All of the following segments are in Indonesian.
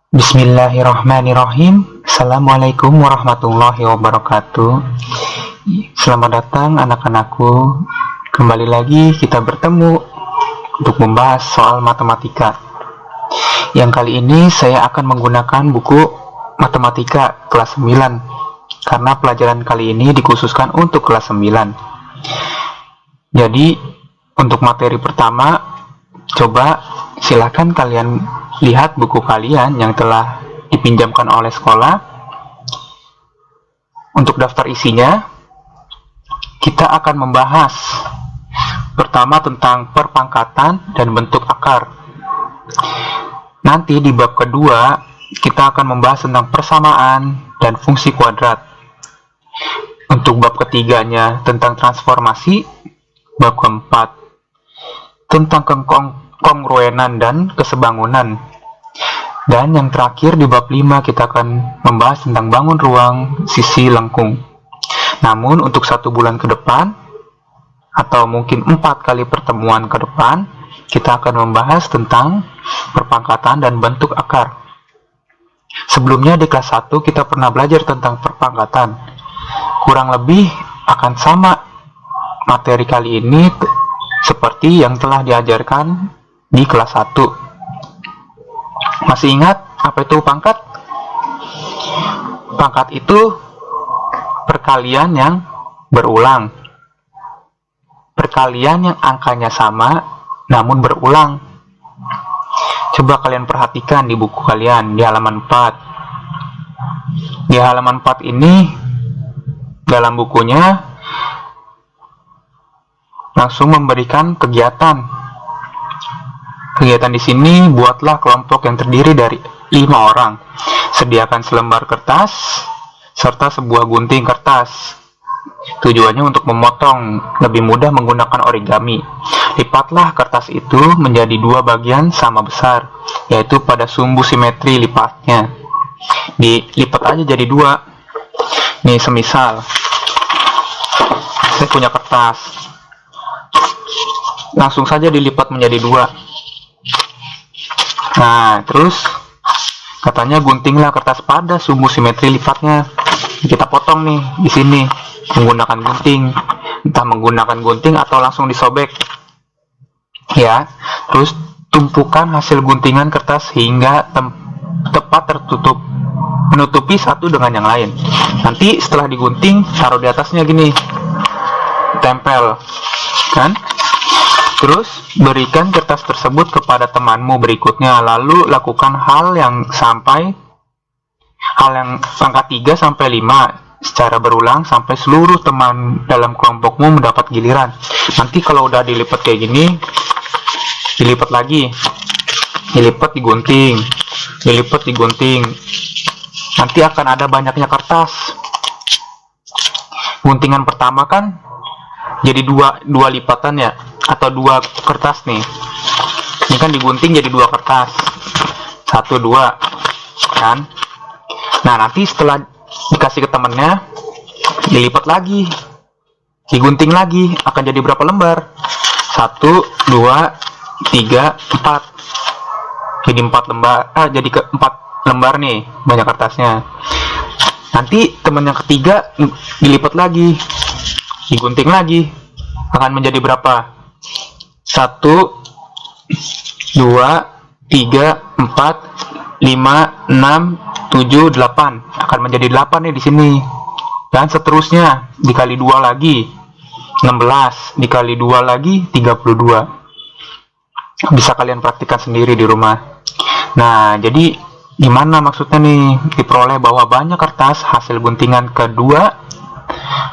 Bismillahirrahmanirrahim. Assalamualaikum warahmatullahi wabarakatuh. Selamat datang anak-anakku. Kembali lagi kita bertemu untuk membahas soal matematika. Yang kali ini saya akan menggunakan buku matematika kelas 9 karena pelajaran kali ini dikhususkan untuk kelas 9. Jadi untuk materi pertama, coba silakan kalian lihat buku kalian yang telah dipinjamkan oleh sekolah. Untuk daftar isinya, kita akan membahas pertama tentang perpangkatan dan bentuk akar. Nanti di bab kedua, kita akan membahas tentang persamaan dan fungsi kuadrat. Untuk bab ketiganya tentang transformasi, bab keempat tentang kongruenan dan kesebangunan. Dan yang terakhir di bab 5 kita akan membahas tentang bangun ruang sisi lengkung. Namun untuk 1 bulan ke depan atau mungkin 4 kali pertemuan ke depan, kita akan membahas tentang perpangkatan dan bentuk akar. Sebelumnya di kelas 1 kita pernah belajar tentang perpangkatan. Kurang lebih akan sama materi kali ini seperti yang telah diajarkan di kelas 1. Masih ingat apa itu pangkat? Pangkat itu perkalian yang berulang. Perkalian yang angkanya sama namun berulang. Coba kalian perhatikan di buku kalian di halaman 4. Di halaman 4 ini dalam bukunya langsung memberikan kegiatan. Kegiatan di sini, buatlah kelompok yang terdiri dari 5 orang. Sediakan selembar kertas serta sebuah gunting kertas. Tujuannya untuk memotong, lebih mudah menggunakan origami. Lipatlah kertas itu menjadi 2 bagian sama besar, yaitu pada sumbu simetri lipatnya. Dilipat aja jadi 2. Nih, semisal saya punya kertas, langsung saja dilipat menjadi 2. Nah, terus katanya guntinglah kertas pada sumbu simetri lipatnya. Kita potong nih di sini menggunakan gunting, entah menggunakan gunting atau langsung disobek. Ya, terus tumpukan hasil guntingan kertas hingga tepat tertutup, menutupi satu dengan yang lain. Nanti setelah digunting, taruh di atasnya gini, tempel, kan? Terus berikan kertas tersebut kepada temanmu berikutnya, lalu lakukan hal yang angka 3 sampai 5 secara berulang sampai seluruh teman dalam kelompokmu mendapat giliran. Nanti kalau udah dilipat kayak gini, dilipat lagi, dilipat, digunting, dilipat, digunting. Nanti akan ada banyaknya kertas. Guntingan pertama kan jadi dua lipatan ya, atau 2 kertas nih. Ini kan digunting jadi 2 kertas, 1, 2 kan. Nah, nanti setelah dikasih ke temennya, dilipat lagi, digunting lagi, akan jadi berapa lembar? 1, 2, 3, 4. Jadi 4 lembar, jadi ke 4 lembar nih banyak kertasnya. Nanti temen yang ketiga dilipat lagi, digunting lagi, akan menjadi berapa? 1, 2, 3, 4, 5, 6, 7, 8. Akan menjadi 8 nih di sini. Dan seterusnya, dikali 2 lagi 16, dikali 2 lagi 32. Bisa kalian praktikkan sendiri di rumah. Nah, jadi gimana maksudnya nih? Diperoleh bahwa banyak kertas hasil guntingan kedua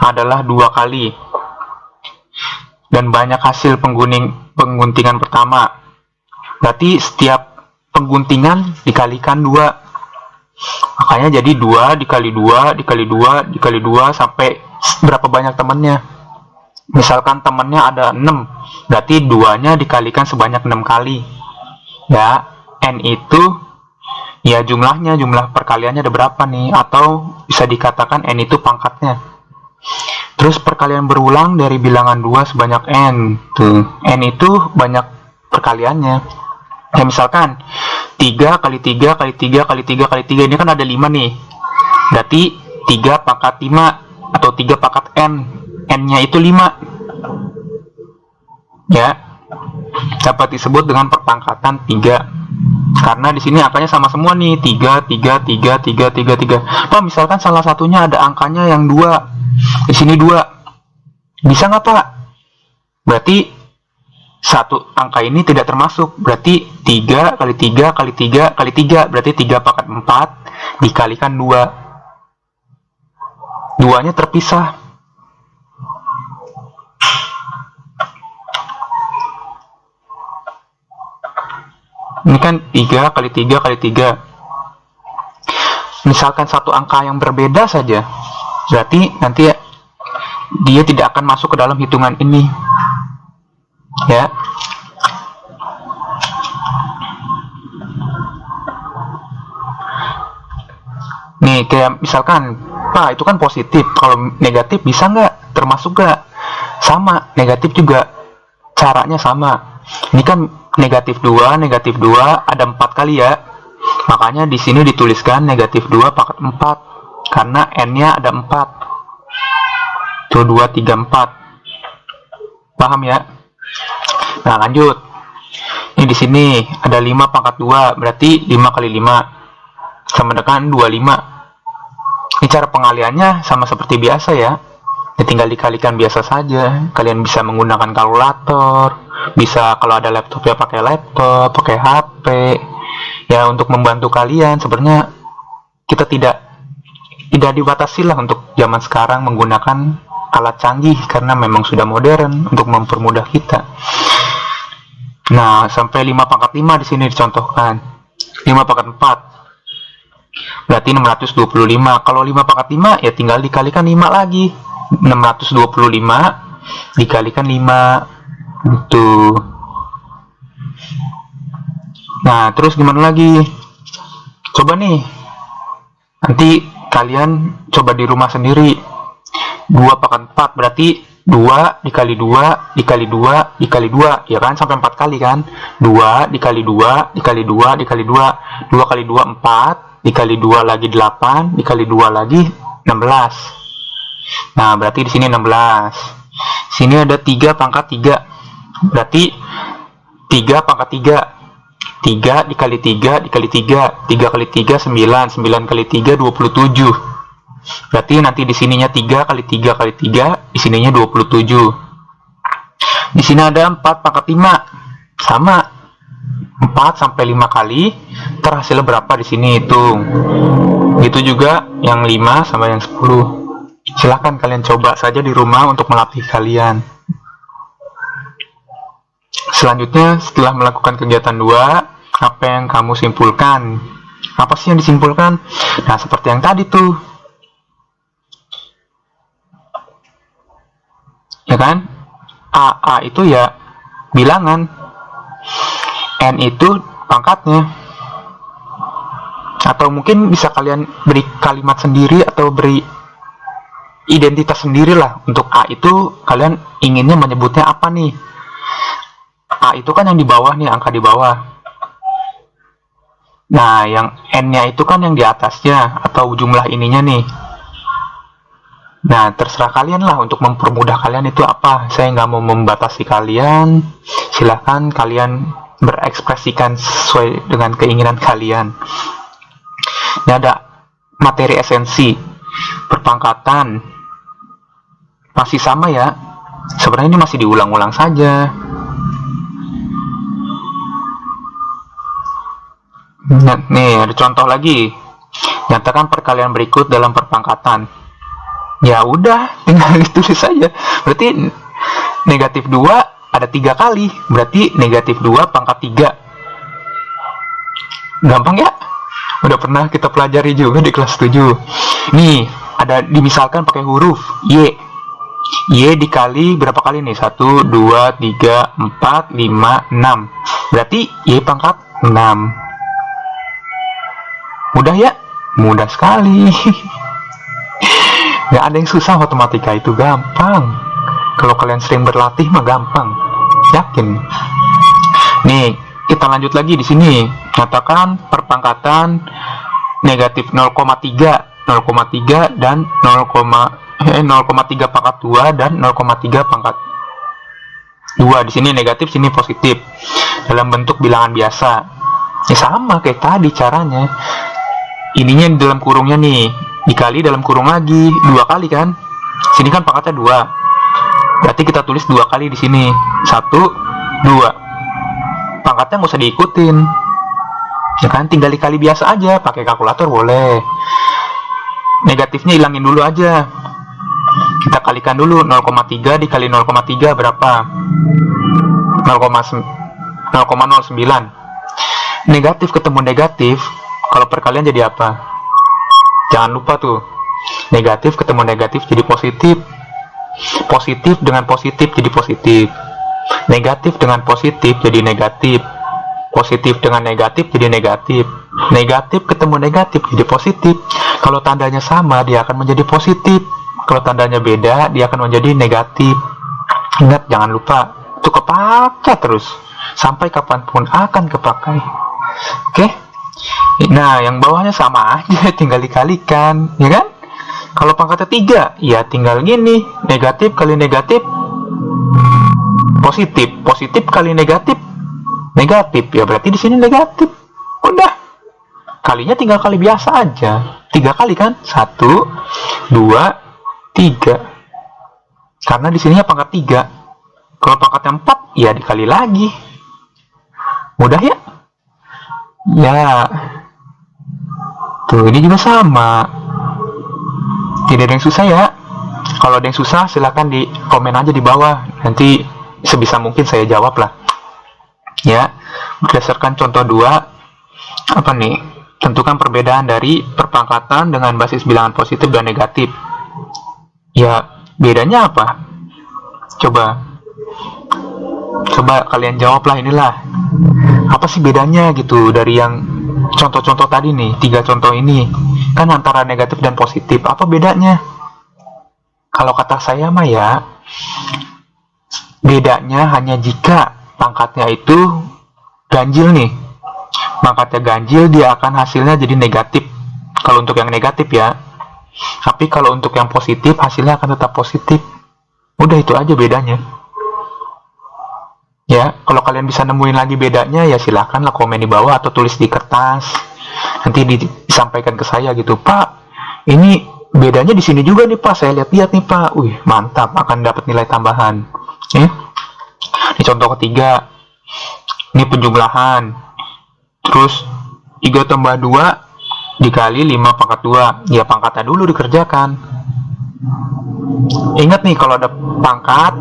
adalah 2 kali. Dan banyak hasil pengguntingan pertama. Berarti setiap pengguntingan dikalikan 2. Makanya jadi 2 dikali 2 dikali 2 dikali 2 sampai berapa banyak temannya. Misalkan temannya ada 6, berarti 2-nya dikalikan sebanyak 6 kali. Ya, N itu ya jumlah perkaliannya ada berapa nih, atau bisa dikatakan N itu pangkatnya. Terus perkalian berulang dari bilangan 2 sebanyak N. Tuh, N itu banyak perkaliannya. Ya misalkan 3 kali 3 kali 3 kali 3 kali 3, ini kan ada 5 nih. Berarti 3 pangkat 5 atau 3 pangkat n. N-nya itu 5. Ya. Dapat disebut dengan perpangkatan 3. Karena di sini angkanya sama semua nih, 3 3 3 3 3 3. Pak, misalkan salah satunya ada angkanya yang 2. Di sini 2. Bisa nggak, Pak? Berarti satu angka ini tidak termasuk. Berarti 3 kali 3 kali 3 kali 3, berarti 3 pangkat 4 dikalikan 2. 2-nya terpisah. Ini kan 3 kali 3 kali 3. Misalkan satu angka yang berbeda saja, berarti nanti dia tidak akan masuk ke dalam hitungan ini. Ya. Nih, kayak misalkan, Pak, itu kan positif. Kalau negatif bisa nggak? Termasuk nggak? Sama, negatif juga. Caranya sama. Ini kan negatif 2, ada 4 kali ya. Makanya di sini dituliskan negatif 2 pangkat 4. Karena n-nya ada 4. Tuh, 2, 3, 4. Paham ya? Nah, lanjut. Ini di sini ada 5 pangkat 2, berarti 5 kali 5 sama dengan 25. Ini cara pengaliannya sama seperti biasa ya. Tinggal dikalikan biasa saja. Kalian bisa menggunakan kalkulator, bisa kalau ada laptop ya pakai laptop, pakai HP. Ya, untuk membantu kalian. Sebenarnya kita tidak dibatasi lah untuk zaman sekarang menggunakan alat canggih karena memang sudah modern untuk mempermudah kita. Nah, sampai 5 pangkat 5 di sini dicontohkan. 5 pangkat 4 berarti 625. Kalau 5 pangkat 5 ya tinggal dikalikan 5 lagi. 625 dikalikan 5 gitu. Nah, terus gimana lagi? Coba nih, nanti kalian coba di rumah sendiri. 2 pangkat 4 berarti 2 dikali 2 dikali 2 dikali 2, ya kan, sampai 4 kali kan. 2 dikali 2 dikali 2 dikali 2, 2 kali 2 4, dikali 2 lagi 8, dikali 2 lagi 16. Nah, berarti di sini 16. Sini ada 3 pangkat 3. Berarti 3 pangkat 3. 3 dikali 3 dikali 3. 3 kali 3 9. 9 kali 3 27. Berarti nanti di sininya 3 kali 3 kali 3, di sininya 27. Di sini ada 4 pangkat 5. Sama. 4 sampai 5 kali, terhasilnya berapa di sini hitung. Itu juga yang 5 sama yang 10. Silahkan kalian coba saja di rumah untuk melatih kalian. Selanjutnya, setelah melakukan kegiatan 2, apa yang kamu simpulkan? Apa sih yang disimpulkan? Nah, seperti yang tadi tuh. Ya kan? A itu ya bilangan. N itu pangkatnya. Atau mungkin bisa kalian beri kalimat sendiri atau beri identitas sendiri lah. Untuk A itu kalian inginnya menyebutnya apa nih? A itu kan yang di bawah nih, angka di bawah. Nah, yang N-nya itu kan yang di atasnya atau jumlah ininya nih. Nah, terserah kalian lah untuk mempermudah kalian itu apa. Saya nggak mau membatasi kalian. Silahkan kalian berekspresikan sesuai dengan keinginan kalian. Ini ada materi esensi perpangkatan. Masih sama ya. Sebenarnya ini masih diulang-ulang saja. Nah, nih ada contoh lagi. Nyatakan perkalian berikut dalam perpangkatan. Ya udah, tinggal ditulis saja. Berarti negatif 2 ada 3 kali. Berarti negatif 2 pangkat 3. Gampang ya? Udah pernah kita pelajari juga di kelas 7. Nih, ada dimisalkan pakai huruf Y. Y dikali berapa kali nih? 1, 2, 3, 4, 5, 6. Berarti Y pangkat 6. Mudah ya? Mudah sekali. Gak ada yang susah, matematika itu gampang. Kalau kalian sering berlatih mah gampang. Yakin. Nih, kita lanjut lagi di sini. Katakan perpangkatan negatif 0,3, 0,3 dan 0,3 pangkat 2 dan 0,3 pangkat 2. Di sini negatif, sini positif. Dalam bentuk bilangan biasa. Ya sama kayak tadi caranya. Ininya di dalam kurungnya nih, dikali dalam kurung lagi 2 kali kan. Sini kan pangkatnya 2. Berarti kita tulis 2 kali di sini. 1, 2. Pangkatnya nggak usah diikutin. Ya kan, tinggal dikali biasa aja, pakai kalkulator boleh. Negatifnya hilangin dulu aja. Kita kalikan dulu 0,3 dikali 0,3 berapa? 0,09. Negatif ketemu negatif, kalau perkalian jadi apa? Jangan lupa tuh. Negatif ketemu negatif jadi positif. Positif dengan positif jadi positif. Negatif dengan positif jadi negatif. Positif dengan negatif jadi negatif. Negatif ketemu negatif jadi positif. Kalau tandanya sama, dia akan menjadi positif. Kalau tandanya beda, dia akan menjadi negatif. Ingat, jangan lupa. Itu kepakai terus. Sampai kapanpun akan kepakai. Oke? Nah, yang bawahnya sama aja. Tinggal dikalikan. Ya kan? Kalau pangkatnya 3, ya tinggal gini. Negatif kali negatif, positif. Positif kali negatif, negatif. Ya berarti di sini negatif. Udah. Kalinya tinggal kali biasa aja. 3 kali kan? 1, 2, 3. Karena di sininya pangkat 3. Kalau pangkatnya 4, ya dikali lagi. Mudah ya? Ya. Tuh, ini juga sama. Tidak ada yang susah ya. Kalau ada yang susah, silakan di komen aja di bawah. Nanti sebisa mungkin saya jawab lah. Ya. Berdasarkan contoh 2, apa nih? Tentukan perbedaan dari perpangkatan dengan basis bilangan positif dan negatif. Ya, bedanya apa? Coba kalian jawablah inilah. Apa sih bedanya gitu dari yang contoh-contoh tadi nih, 3 contoh ini. Kan antara negatif dan positif, apa bedanya? Kalau kata saya mah ya, bedanya hanya jika pangkatnya itu ganjil nih. Pangkatnya ganjil, dia akan hasilnya jadi negatif. Kalau untuk yang negatif ya. Tapi kalau untuk yang positif, hasilnya akan tetap positif. Udah, itu aja bedanya. Ya, kalau kalian bisa nemuin lagi bedanya, ya silahkanlah komen di bawah atau tulis di kertas. Nanti disampaikan ke saya gitu, Pak. Ini bedanya di sini juga nih Pak. Saya lihat-lihat nih Pak. Wih, mantap, akan dapat nilai tambahan. Ya. Ini contoh ketiga. Ini penjumlahan. Terus 3 tambah 2 dikali 5 pangkat 2. Ya, pangkatnya dulu dikerjakan. Ingat nih, kalau ada pangkat,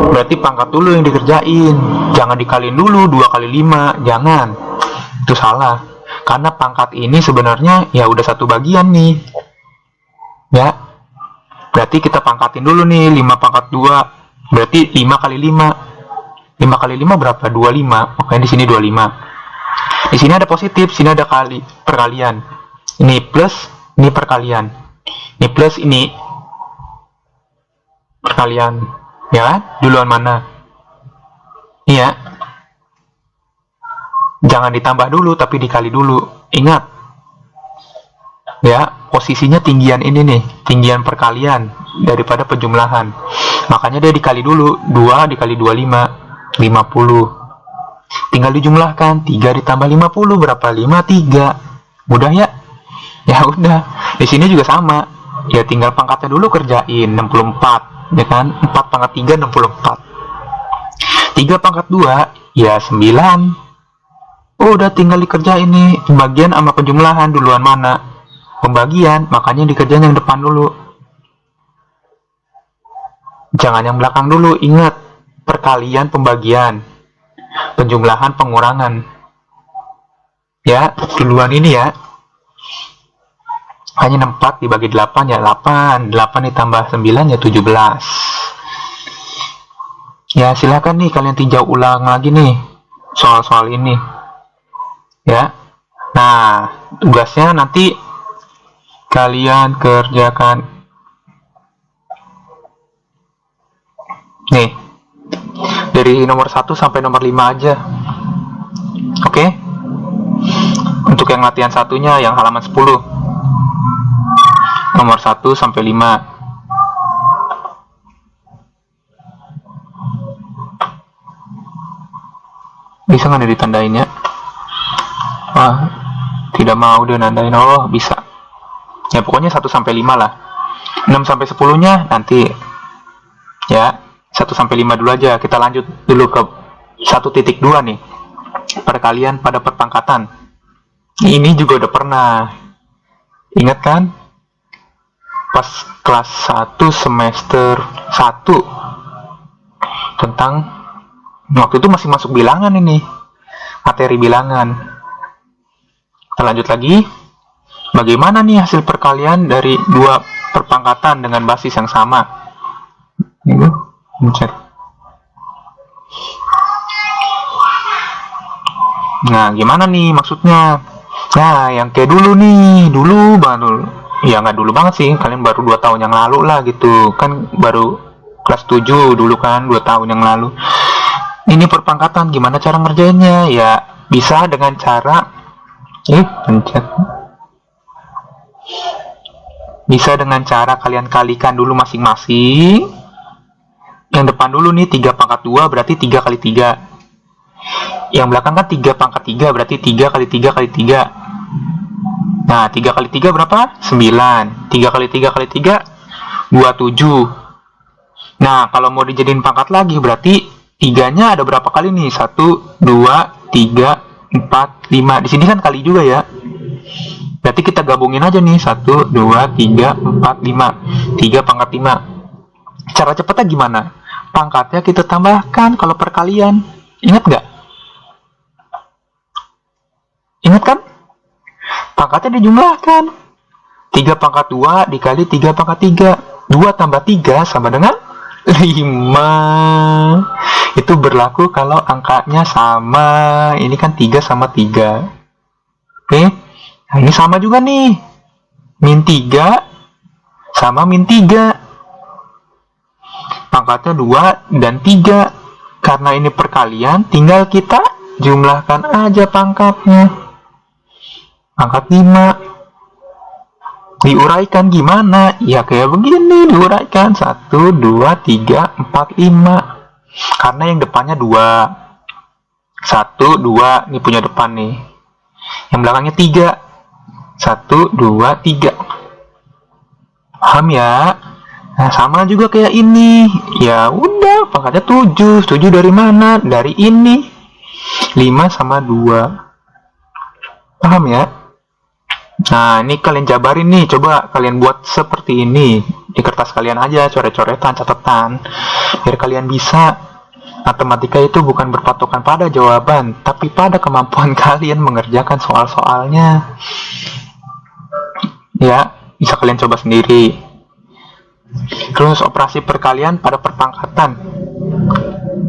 berarti pangkat dulu yang dikerjain. Jangan dikaliin dulu 2 kali 5. Jangan. Itu salah. Karena pangkat ini sebenarnya ya udah satu bagian nih. Ya. Berarti kita pangkatin dulu nih 5 pangkat 2. Berarti 5 kali 5. 5 kali 5 berapa? 25. Makanya di sini 25. Di sini ada positif, sini ada perkalian. Ini plus, ini perkalian. Ini plus, ini perkalian. Ya, duluan mana? Iya. Jangan ditambah dulu, tapi dikali dulu. Ingat. Ya, posisinya tinggian ini nih, tinggian perkalian daripada penjumlahan. Makanya dia dikali dulu. 2 dikali 25, 50. Tinggal dijumlahkan. 3 ditambah 50 berapa? 53. Mudah ya? Ya udah. Di sini juga sama. Ya tinggal pangkatnya dulu kerjain. 64. Ya kan? 4 pangkat 3 64. 3 pangkat 2 ya 9. Udah tinggal dikerjain nih. Pembagian sama penjumlahan duluan mana? Pembagian. Makanya dikerjain yang depan dulu. Jangan yang belakang dulu. Ingat. Perkalian pembagian. Penjumlahan pengurangan. Ya, duluan ini ya. Hanya 4 dibagi 8 ya 8. 8 ditambah 9 ya 17. Ya, silakan nih kalian tinjau ulang lagi nih soal-soal ini. Ya. Nah, tugasnya nanti kalian kerjakan. Nih. Dari nomor 1 sampai nomor 5 aja. Oke. Untuk yang latihan satunya yang halaman 10. Nomor 1 sampai 5. Bisa nggak ditandain ya? Wah, tidak mau dia nandain. Oh, bisa. Ya pokoknya 1 sampai 5 lah. 6 sampai 10-nya nanti. Ya, 1 sampai 5 dulu aja. Kita lanjut dulu ke 1.2 nih. Perkalian pada perpangkatan. Ini juga udah pernah. Ingat kan? Pas kelas 1 semester 1 tentang waktu itu masih masuk bilangan ini. Materi bilangan. Kita lanjut lagi. Bagaimana nih hasil perkalian dari dua perpangkatan dengan basis yang sama? Ini pencet. Nah, gimana nih maksudnya? Nah, yang kayak dulu nih, dulu banget. Ya nggak dulu banget sih, kalian baru 2 tahun yang lalu lah gitu. Kan baru kelas 7 dulu kan, 2 tahun yang lalu. Ini perpangkatan, gimana cara ngerjainnya? Ya, bisa dengan cara pencet. Bisa dengan cara kalian kalikan dulu masing-masing. Yang depan dulu nih 3 pangkat 2 berarti 3 kali 3. Yang belakang kan 3 pangkat 3 berarti 3 kali 3 kali 3. Nah, 3 kali 3 berapa? 9. 3 kali 3 kali 3 27. Nah, kalau mau dijadiin pangkat lagi berarti 3-nya ada berapa kali nih? 1, 2, 3, 4, 5. Di sini kan kali juga ya. Berarti kita gabungin aja nih. 1, 2, 3, 4, 5. 3 pangkat 5. Cara cepatnya gimana? Pangkatnya kita tambahkan kalau perkalian. Ingat nggak? Ingat kan? Pangkatnya dijumlahkan. 3 pangkat 2 dikali 3 pangkat 3. 2 tambah 3 sama dengan 5. Itu berlaku kalau angkanya sama. Ini kan 3 sama 3. Oke. Nah, ini sama juga nih. Min 3 sama min 3. Pangkatnya 2 dan 3. Karena ini perkalian, tinggal kita jumlahkan aja pangkatnya. Pangkat 5. Diuraikan gimana? Ya kayak begini diuraikan. 1, 2, 3, 4, 5. Karena yang depannya 2. 1, 2. Ini punya depan nih. Yang belakangnya 3. 1, 2, 3. Paham ya? Nah, sama juga kayak ini. Ya udah, pangkatnya 7. 7 dari mana? Dari ini. 5 sama 2. Paham ya? Nah, ini kalian jabarin nih. Coba kalian buat seperti ini. Di kertas kalian aja, coret-coretan, catatan. Biar kalian bisa. Matematika itu bukan berpatokan pada jawaban, tapi pada kemampuan kalian mengerjakan soal-soalnya. Ya, bisa kalian coba sendiri. Terus operasi perkalian pada perpangkatan.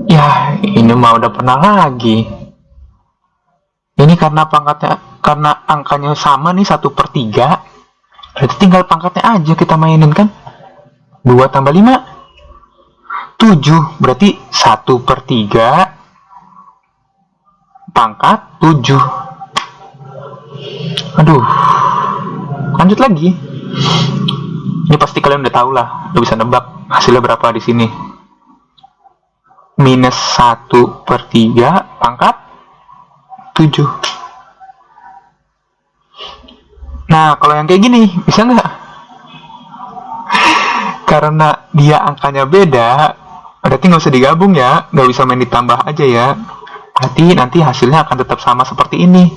Ya, ini mah udah pernah lagi. Ini karena angkanya sama nih 1/3. Berarti tinggal pangkatnya aja kita mainin kan. 2 tambah 5 7. Berarti 1/3 pangkat 7. Aduh. Lanjut lagi. Ini pasti kalian udah tahu lah, udah bisa nebak hasilnya berapa di sini. Minus 1/3 pangkat 7. Nah, kalau yang kayak gini, bisa nggak? Karena dia angkanya beda, berarti nggak usah digabung ya, nggak bisa main ditambah aja ya. Berarti nanti hasilnya akan tetap sama seperti ini.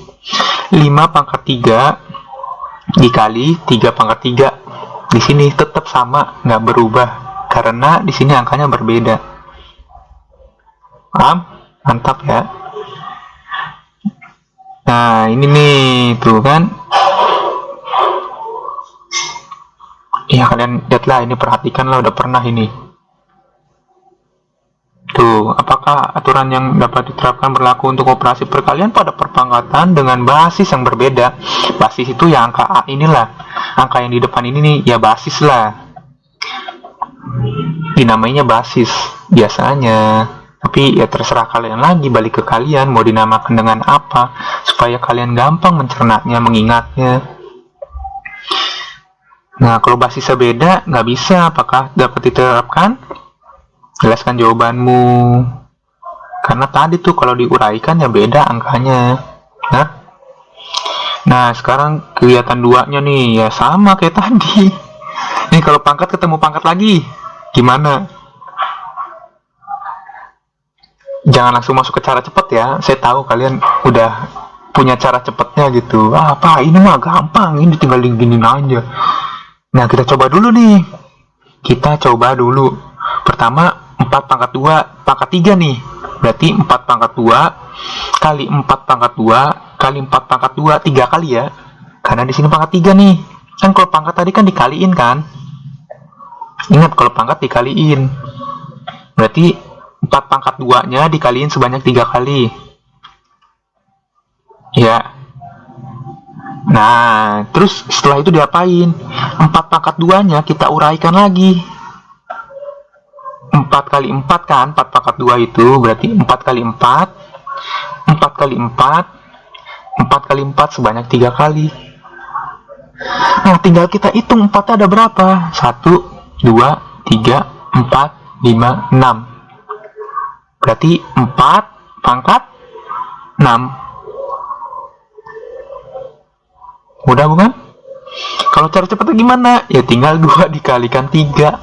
5 pangkat 3 dikali 3 pangkat 3. Di sini tetap sama, nggak berubah. Karena di sini angkanya berbeda. Paham? Mantap ya. Nah, ini nih, tuh kan. Ya, kalian lihatlah, ini perhatikanlah, udah pernah ini. Tuh, apakah aturan yang dapat diterapkan berlaku untuk operasi perkalian pada perpangkatan dengan basis yang berbeda? Basis itu ya angka A inilah. Angka yang di depan ini nih, ya basis lah. Dinamainya basis, biasanya. Tapi ya terserah kalian lagi, balik ke kalian mau dinamakan dengan apa supaya kalian gampang mencernanya, mengingatnya. Nah, kalau basisnya beda, nggak bisa. Apakah dapat diterapkan? Jelaskan jawabanmu. Karena tadi tuh kalau diuraikan ya beda angkanya. Nah, sekarang kegiatan 2-nya nih, ya sama kayak tadi. Nih, kalau pangkat ketemu pangkat lagi, gimana? Jangan langsung masuk ke cara cepet ya. Saya tahu kalian udah punya cara cepetnya gitu. Apa ini mah gampang, ini tinggal diginin aja. Nah, kita coba dulu nih. Kita coba dulu. Pertama, 4 pangkat 2 pangkat 3 nih. Berarti 4 pangkat 2 kali 4 pangkat 2 kali 4 pangkat 2 3 kali ya. Karena di sini pangkat 3 nih. Kan kalau pangkat tadi kan dikaliin kan? Ingat kalau pangkat dikaliin. Berarti 4 pangkat 2-nya dikaliin sebanyak 3 kali. Ya. Nah, terus setelah itu diapain? 4 pangkat 2-nya kita uraikan lagi. 4 kali 4 kan, 4 pangkat 2 itu berarti 4 kali 4 4 kali 4 4 kali 4 sebanyak 3 kali. Nah, tinggal kita hitung 4-nya ada berapa? 1, 2, 3, 4, 5, 6. Berarti 4 pangkat 6. Mudah bukan? Kalau cara cepatnya gimana? Ya tinggal 2 dikalikan 3.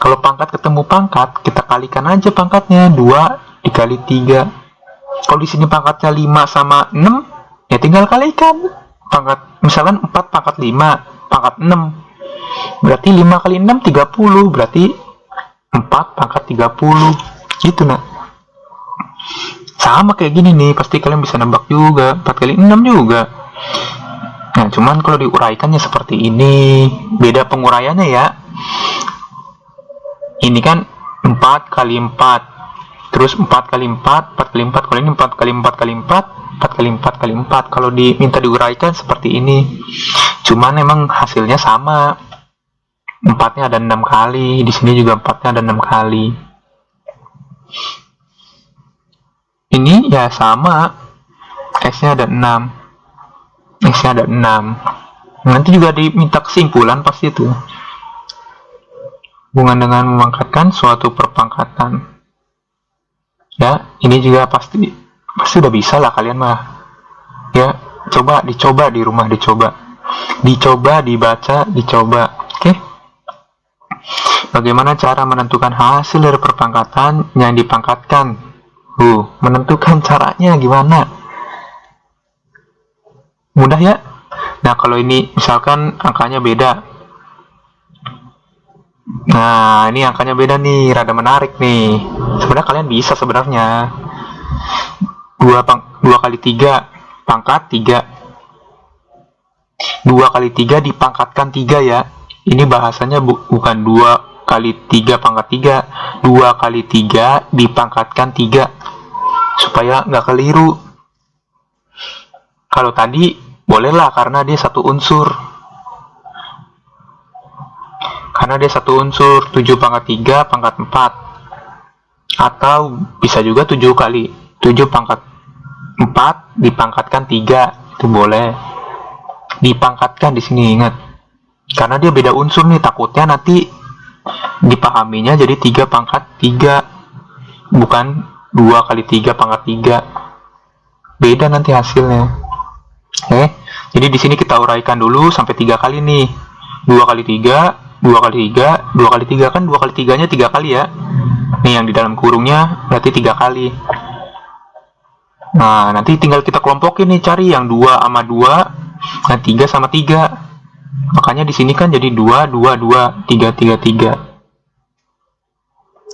Kalau pangkat ketemu pangkat, kita kalikan aja pangkatnya. 2 dikali 3. Kalau di sini pangkatnya 5 sama 6, ya tinggal kalikan. Pangkat misalkan 4 pangkat 5, pangkat 6. Berarti 5 kali 6 30, berarti 4 pangkat 30. Gitu nak. Sama kayak gini nih, pasti kalian bisa nebak juga. 4 kali 6 juga. Nah, cuman kalau diuraikannya seperti ini, beda penguraiannya ya. Ini kan 4 kali 4, terus 4 kali 4, 4 kali 4, kalau ini 4 kali 4 kali 4, 4 kali 4 kali 4. Kalau diminta diuraikan seperti ini. Cuman memang hasilnya sama. 4-nya ada 6 kali, di sini juga 4-nya ada 6 kali. Ini ya sama, S-nya ada 6, X-nya ada 6. Nanti juga diminta kesimpulan pasti itu. Hubungan dengan memangkatkan suatu perpangkatan. Ya, ini juga pasti udah bisa lah kalian mah. Ya, dicoba di rumah, dicoba, dibaca, dicoba. Oke? Bagaimana cara menentukan hasil dari perpangkatan yang dipangkatkan? Menentukan caranya gimana? Mudah ya? Nah, kalau ini misalkan angkanya beda. Nah, ini angkanya beda nih, rada menarik nih. Sebenarnya kalian bisa sebenarnya. 2 kali 3 pangkat 3. 2 kali 3 dipangkatkan 3 ya. Ini bahasanya bukan 2 kali 3 pangkat 3. 2 kali 3 dipangkatkan 3. Supaya nggak keliru. Kalau tadi bolehlah karena dia satu unsur. Karena dia satu unsur, 7 pangkat 3 pangkat 4. Atau bisa juga 7 kali 7 pangkat 4 dipangkatkan 3. Itu boleh. Dipangkatkan di sini, ingat. Karena dia beda unsur nih, takutnya nanti dipahaminya jadi 3 pangkat 3. Bukan 2 kali 3 pangkat 3. Beda nanti hasilnya. Oke. Jadi di sini kita uraikan dulu sampai 3 kali nih. 2 kali 3, 2 kali 3, 2 kali 3 kan 2 kali 3-nya 3 kali ya. Nih yang di dalam kurungnya berarti 3 kali. Nah, nanti tinggal kita kelompokin nih, cari yang 2 sama 2, dan 3 sama 3. Makanya di sini kan jadi 2, 2, 2, 3, 3, 3.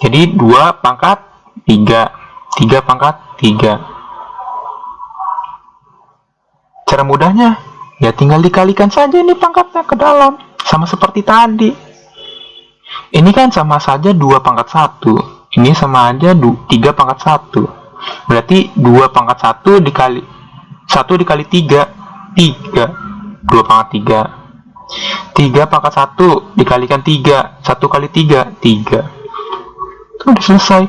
Jadi 2 pangkat 3. 3 pangkat 3. Cara mudahnya ya tinggal dikalikan saja ini pangkatnya ke dalam, sama seperti tadi. Ini kan sama saja 2 pangkat 1. Ini sama aja 3 pangkat 1. Berarti 2 pangkat 1 dikali 1 dikali 3, 3. 2 pangkat 3. 3 pangkat 1 dikalikan 3, 1 kali 3, 3. Tuh udah selesai.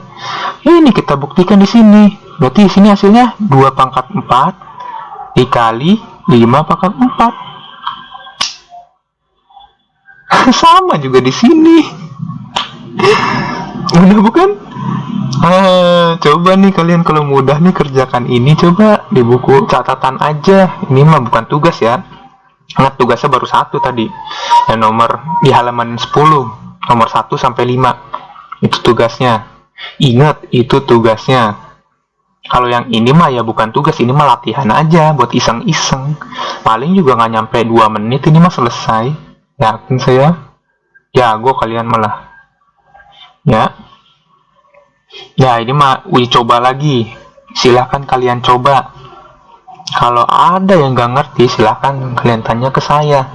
Ini kita buktikan di sini. Berarti di sini hasilnya 2 pangkat 4 dikali 5 pangkat 4. Sama juga di sini. Mudah bukan? Coba nih kalian kalau mudah nih kerjakan ini, coba di buku catatan aja. Ini mah bukan tugas ya. Ingat tugasnya baru 1 tadi. Dan nomor di halaman 10, nomor 1 sampai 5. Itu tugasnya. Ingat, itu tugasnya. Kalau yang ini mah ya bukan tugas, ini mah latihan aja buat iseng-iseng. Paling juga nggak nyampe 2 menit ini mah selesai. Yakin saya. Jago kalian malah. Ya. Ya, ini mah uji coba lagi. Silahkan kalian coba. Kalau ada yang nggak ngerti, silahkan kalian tanya ke saya.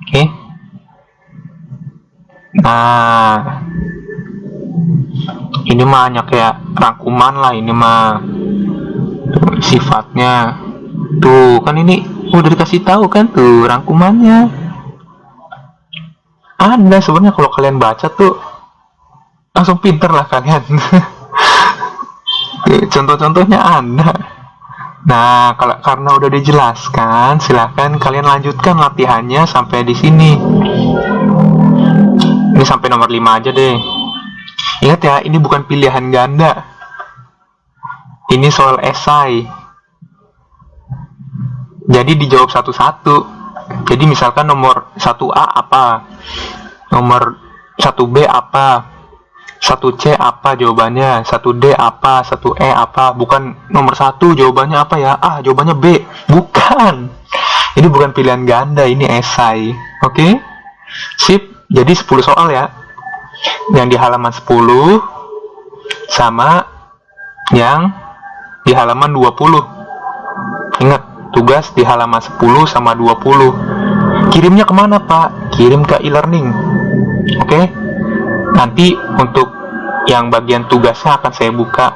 Oke? Nah, ini mah hanya kayak rangkuman lah. Ini mah sifatnya. Tuh, kan ini udah dikasih tahu kan tuh rangkumannya. Ada sebenarnya kalau kalian baca tuh langsung pinter lah kalian. Contoh-contohnya ada. Nah, karena udah dijelaskan, silahkan kalian lanjutkan latihannya sampai di sini. Ini sampai nomor 5 aja deh. Ingat ya, ini bukan pilihan ganda. Ini soal esai. Jadi dijawab satu-satu. Jadi misalkan nomor 1A apa? Nomor 1B apa? 1C apa jawabannya? 1D apa? 1E apa? Bukan nomor 1 jawabannya apa ya? Jawabannya B. Bukan. Ini bukan pilihan ganda, ini esai. Oke? Sip. Jadi 10 soal ya. Yang di halaman 10 sama yang di halaman 20. Ingat, tugas di halaman 10 sama 20. Kirimnya kemana Pak? Kirim ke e-learning. Oke? Nanti untuk yang bagian tugasnya akan saya buka.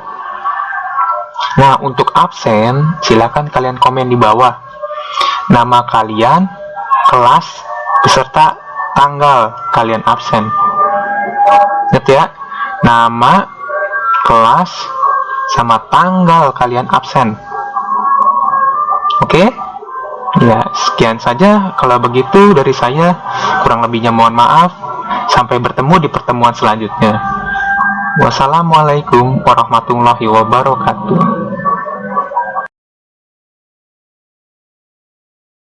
Nah, untuk absen, silakan kalian komen di bawah. Nama kalian, kelas, beserta tanggal kalian absen. Ingat ya, nama, kelas, sama tanggal kalian absen. Oke? Ya, sekian saja. Kalau begitu dari saya, kurang lebihnya mohon maaf. Sampai bertemu di pertemuan selanjutnya. Wassalamualaikum warahmatullahi wabarakatuh.